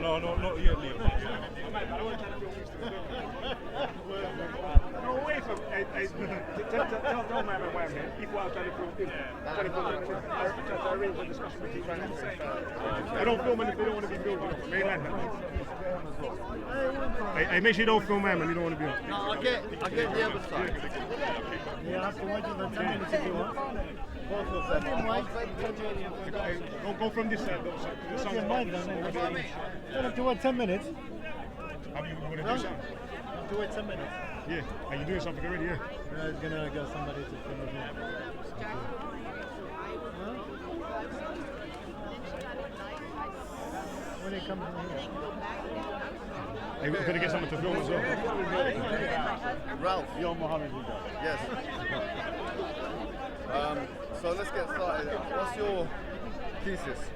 No, not yet, Leo. No, wait, tell my man why I'm here. If what I'm trying to film, I arrange a discussion with you right now. I don't film if they don't want to be filmed, you know, mainland. Hey, make sure you don't film man, you don't want to be on. No, I get the other side. You have to wait until 10 minutes if you want. Both of them. Go from this side, though. Tell them to wait 10 minutes. Have you want to do something? To wait 10 minutes. Yeah. Are you doing something already? Yeah. It's gonna get somebody to film it. When they come from here. Hey, we're going to get someone to film as well. Ralph. Yo, Mohammed. Yes. So let's get started. What's your thesis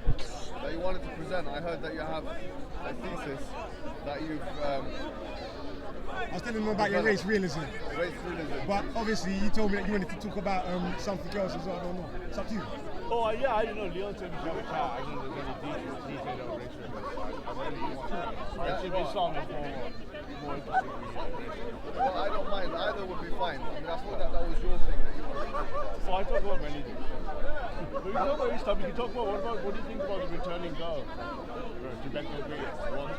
that you wanted to present? I heard that you have a thesis that you've. I was telling them about your race realism. Race realism. But obviously you told me that you wanted to talk about something else as well. I don't know. It's up to you. Oh, yeah, I don't know. Leon told me to have a chat. I don't know if there's any detail on race realism. I really want to. It should be something more interesting. Well, I don't mind. Either would be fine. I mean, I thought that was your thing that you wanted. So I talk about many things. But you talk about this stuff. You can talk about what do you think about the returning girl? To back to Greece.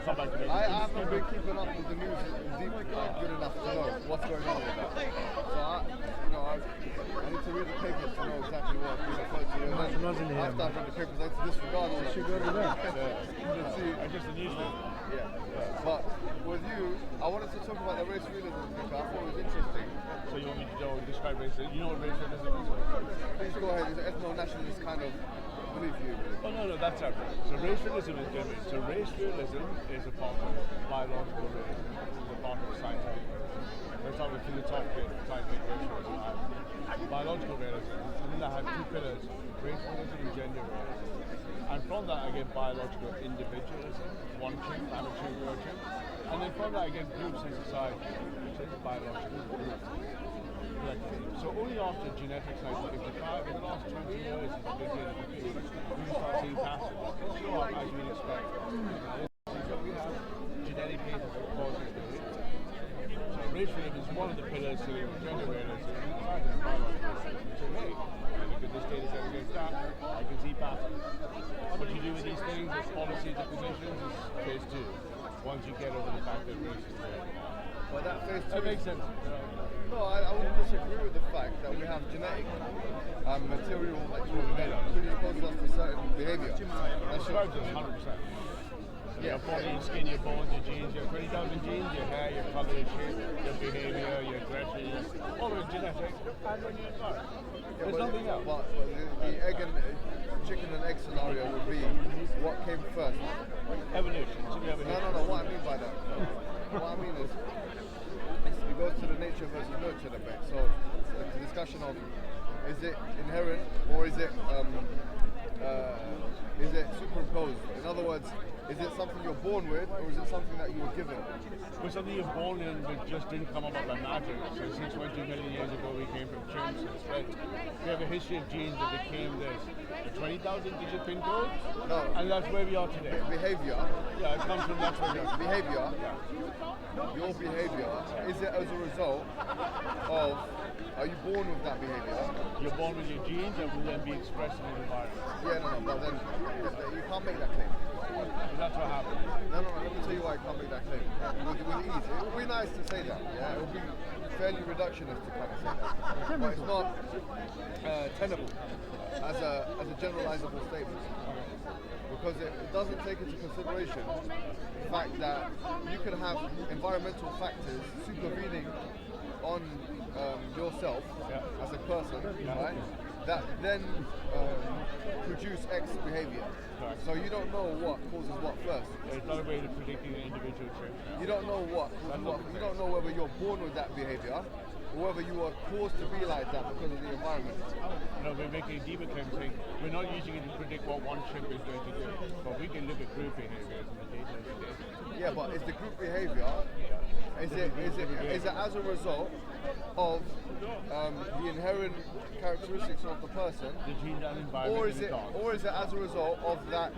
Come back to Greece. I haven't been keeping up with the news good enough to know what's going on with that. So I need to read the papers to know exactly what's being referred to. And then after I've read the papers, I have to disregard all that. Should go to that. I just the newspaper. Yeah. But with you, I wanted to talk about the race realism thing. I thought it was interesting. So you want me to describe racism? You know what racism is? Please go ahead. It's an ethno-nationalist kind of belief view. Oh no, that's separate. So race realism is different. So race realism is a part of biological realism. It's a part of scientific realism. Let's start with phenotypic scientific race realism. Biological realism. And then I have two pillars: race realism and gender realism. And from that I get biological individualism, one chimp, I'm a chimp, you're a chimp. And then from that I get groups in society, which is biological group. So only after genetics 1955, in the last 20 years, is the beginning of the period, we start seeing patterns show up as we expect. So we have genetic basis that causes the race. So race realism is one of the pillars to gender realism and biological realism. So hey, look at this data set against that, I can see patterns. What you do with these things, as policies and positions, is phase two. Once you get over the fact that race is there. But that phase two. That makes sense. No, I wouldn't disagree with the fact that we have genetic material that predisposes us to certain behaviour. That's right, 100%. Your body, your skin, your bones, your genes, your 20,000 genes, your hair, your colour, your shape, your behaviour, your aggression, all of it genetic. And when you start, there's nothing else. But the egg and chicken and egg scenario would be what came first. Evolution. No. What I mean by that, what I mean is, it goes to the nature versus nurture debate. So the discussion of is it inherent or is it superimposed? In other words, is it something you're born with or is it something that you were given? Well, something you're born in that just didn't come about by magic. So 6.2 million years ago we came from chimps and spread. We have a history of genes that became this. A 20,000 digit pin code? No. And that's where we are today. Behavior. Yeah, it comes from that's where we are. Behavior. Your behavior, is it as a result of, are you born with that behavior? You're born with your genes and will then be expressed in the environment. Yeah, no, but then you can't make that claim. And that's what happens. No, let me tell you why I can't make that claim. With ease. It would be nice to say that, yeah? It would be fairly reductionist to kind of say that. But it's not tenable as a generalizable statement. Because it doesn't take into consideration the fact that you can have environmental factors supervening on yourself as a person, right? That then produce X behavior. Right. So you don't know what causes what first. There's not a way of predicting an individual trait. You don't know what causes what. You don't know whether you're born with that behavior or whether you are caused to be like that because of the environment. No, we're making a deeper claim saying we're not using it to predict what one chimp is going to do, but we can look at group behaviors and the data is there. Yeah, but is the group behavior, is it as a result of the inherent characteristics of the person, The genes and environment or in the dog. is it as a result of that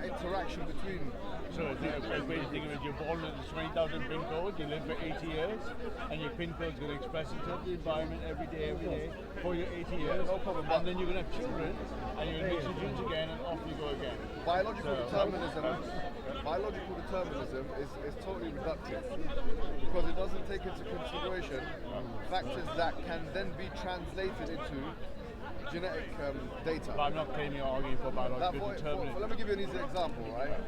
interaction between? So I think a great way to think of it, you're born with 20,000 pin codes, you live for 80 years, and your pin code's going to express itself in the environment every day for your 80 years. No problem. And then you're going to have children, and you're going to mix the genes again, and off you go again. Biological determinism is totally reductive because it doesn't take into consideration factors that can then be translated into genetic data. But I'm not claiming or arguing for biological determinism. Let me give you an easy example, right?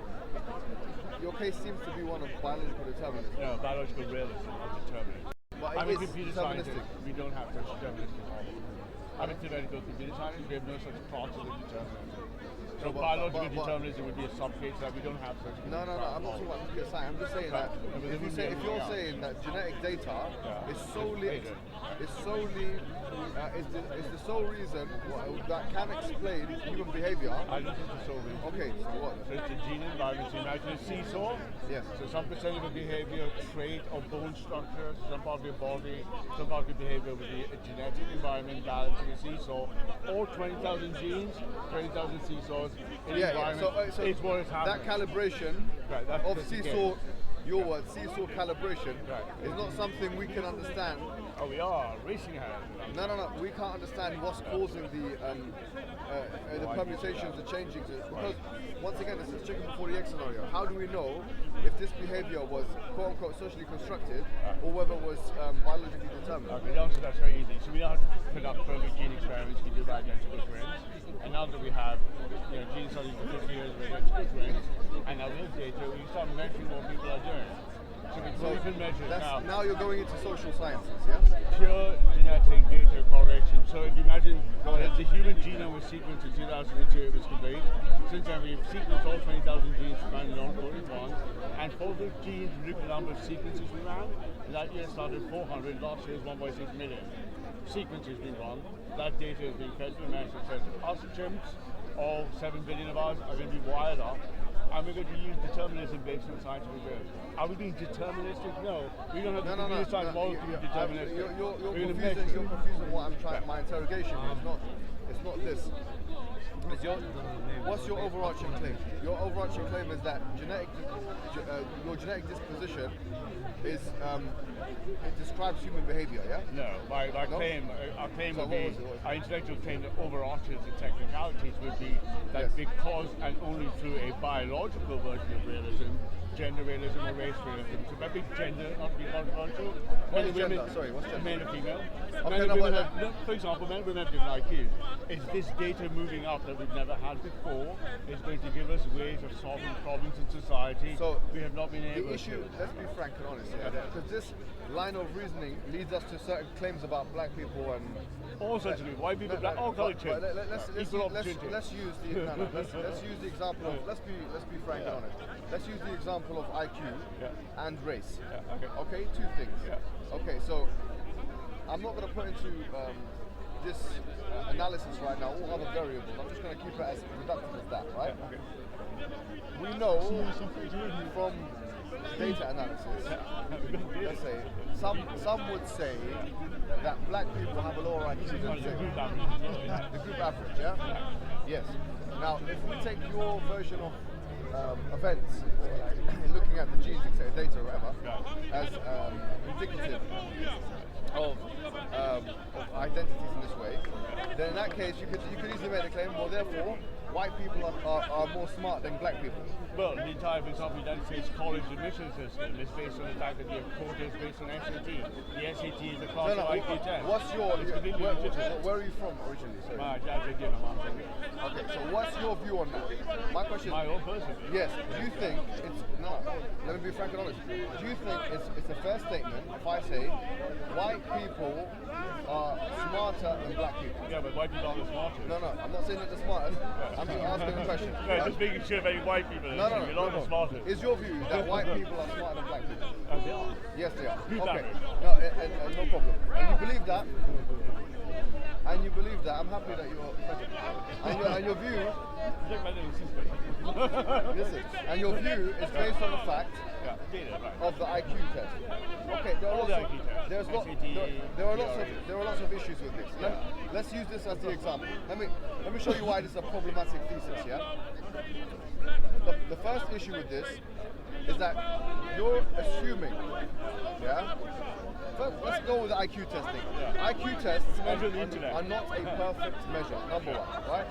Your case seems to be one of biological determinism. No, biological realism or determinism. But I'm it a is computer scientist. deterministic. We don't have such deterministic models. I'm a theoretical computer scientist. We have no such process of determinism. So biological determinism would be a subcase that we don't have such. No. I'm not talking about computer science. I'm just saying that if you're saying that genetic data is the sole reason that can explain human behavior. I don't think the sole reason. Okay, so what? So it's the gene environment. So imagine a seesaw. Yes. So some percent of the behavior, trait, or bone structure, some part of your body, some part of your behavior would be a genetic environment balancing a seesaw. Or 20,000 genes, 20,000 seesaws in the environment. So it's what is happening. that calibration of seesaw, your word, seesaw calibration, is not something we can understand. Oh, we are racing ahead. No. We can't understand what's causing the permutations, the changing. Because once again, it's a chicken before the egg scenario. How do we know if this behavior was quote unquote socially constructed or whether it was biologically determined? Okay, the answer to that's very easy. So we know how to conduct perfect gene experiments. We do by identical twins. And now that we have gene studies for 50 years with identical twins, and now with data, we start measuring what people are doing. So we can measure it now you're going into social sciences, yeah? Pure genetic data correlation. So if you imagine the human genome was sequenced in 2002, it was complete. Since then we've sequenced all 20,000 genes to find the non-coding ones. And for the genes, we looked at the number of sequences we ran. That year started 400, last year was 1.6 million. Sequences being run, that data is being fed to the measure. So us chimps, all 7 billion of us, are going to be wired up. And we're going to use determinism based on scientific evidence. Are we being deterministic? No. We don't have to computer science model to be deterministic. You're confusing what I'm trying. My interrogation it's not this. What's your overarching claim? Your overarching claim is that your genetic disposition is it describes human behavior, yeah? No, our claim would be, our intellectual claim that overarches the technicalities would be that because and only through a biological version of realism, gender realism or race realism. So maybe gender, not to be controversial. What is gender? Sorry, what's gender? Men and female. Okay, Men and women have, for example, men and women have different IQs. Is this data moving up that we've never had before is going to give us ways of solving problems in society we have not been able to. The issue, let's be frank and honest, because this line of reasoning leads us to certain claims about black people and all sorts of people, white people, black, all colored children. Let's use the example of let's be frank and honest. Let's use the example of IQ and race. Okay, two things. Okay, so I'm not going to put into this analysis right now all other variables. I'm just going to keep it as reductive as that, right? We know from data analysis, let's say, some would say that black people have a lower IQ than the group average, yeah? Yes. Now, if we take your version of events, looking at the genes, etc., data, or whatever, as indicative of identities in this way, then in that case you could easily make the claim, well, therefore, white people are more smart than black people. Well, the entire, for example, United States college admission system is based on the fact that you have quotas based on SAT. The SAT is a class of IQ test. What's your, where are you from originally? Sorry. My dad's Indian, my mom's Indian. Okay, so what's your view on that? My question is, my own person. Yes, do you think it's, let me be frank and honest. Do you think it's a fair statement if I say white people are smarter than black people? Yeah, but white people aren't the smartest. No, I'm not saying that they're smartest. I'm just asking a question. No, just making sure that white people are the smartest. Is your view that white people are smarter than black people? They are. Yes, they are. Okay. No, no problem. And you believe that? and you believe that, I'm happy that you're and your view. Check my little sister. Listen, and your view is based on the fact Yeah, data, right. of the IQ test. Okay, there are All lots the of, IQ tests. there's lot, SAT, there are lots of issues with this. Let's use this as the example. Let me show you why this is a problematic thesis. Yeah. The first issue with this is that you're assuming. Yeah. First, let's go with the IQ testing. IQ tests are not a perfect measure. Number one, right?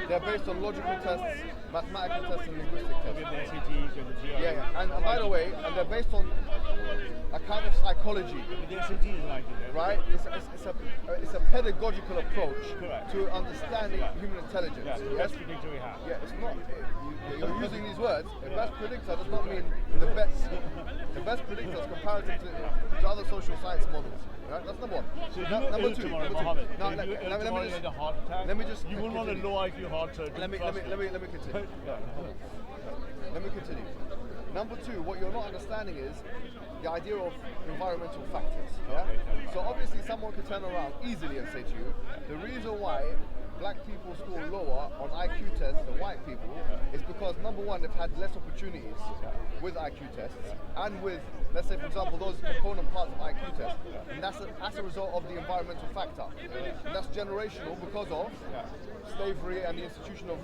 They're based on logical tests, mathematical tests, and linguistic tests. With the SATs and the GREs. Yeah. And by the way, and they're based on a kind of psychology. The SATs like it. Right? It's a pedagogical approach Correct. to understanding human intelligence. Yeah, the best predictor we have. Yeah, it's not. You're using these words. The best predictor does not mean the best. The best predictor is comparative to other social science models. Right? That's number one. So Number two. Tomorrow, Mohammed. Now, If let you me tomorrow just. you had a heart attack. Let me just. You wouldn't want a continue. low IQ heart surgeon. Let me continue. Yeah. Let me continue. Number two, what you're not understanding is the idea of environmental factors. Yeah? So obviously someone could turn around easily and say to you, the reason why black people score lower on IQ tests than white people is because number one, they've had less opportunities with IQ tests and with, let's say for example, those component parts of IQ tests, and that's a result of the environmental factor. And that's generational because of slavery and the institution of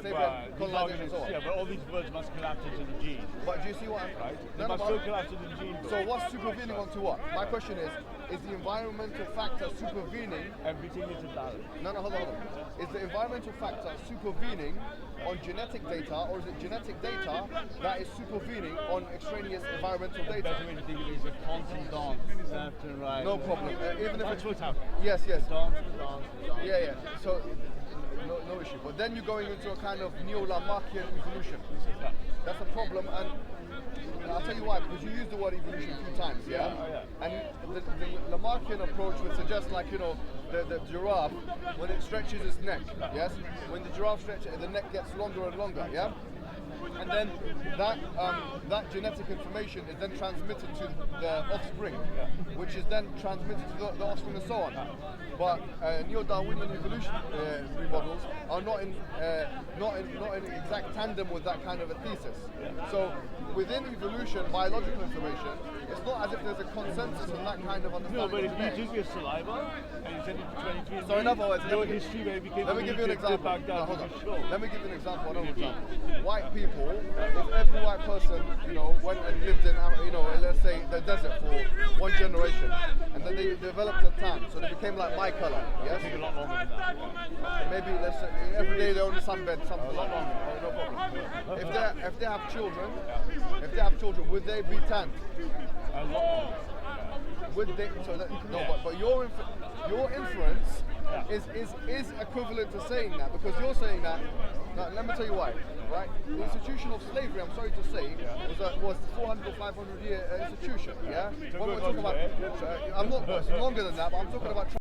slavery and colonization and so on. Yeah, but all these words must collapse into the gene. But do you see what I'm Right? They No, no, must but- still collapse into the gene. So what's supervening onto what? My question is the environmental factor supervening? Everything is a balance. No, hold on. Is the environmental factor supervening on genetic data, or is it genetic data that is supervening on extraneous environmental The data? better way to think of it is a constant dance, left and right. No problem. Even if That's it's what's happening. yes. Dance, dance, dance. Yeah. So no issue. But then you're going into a kind of neo-Lamarckian evolution. Yeah. That's a problem, and I'll tell you why, because you used the word evolution a few times, yeah? Oh, yeah. And the Lamarckian approach would suggest, like, the giraffe, when it stretches its neck, yes? When the giraffe stretches, the neck gets longer and longer, yeah? And then that genetic information is then transmitted to the offspring, which is then transmitted to the offspring and so on. But neo-Darwinian evolutionary models are not in exact tandem with that kind of a thesis. So within evolution, biological information, it's not as if there's a consensus on that kind of No, understanding. but if today. you took your saliva and you sent it to 23 So in other words, your history maybe became let me give you an example. back down Hold to on. the show. Let me give you an example. Another example. White people, if every white person, went and lived in, let's say the desert for one generation, and then they developed a tan, so they became like my color. Yes. Take a lot longer than that. Maybe let's say every day they're on the sunbed, something like that. Oh, no problem. If they have children, would they be tanned? A lot longer. Would they? So that, no, but your inference is equivalent to saying that, because you're saying that. Now, let me tell you why. Right? The institution of slavery, I'm sorry to say, was 400 or 500 year institution. Yeah. When we're talking about, I'm not longer than that, but I'm talking about.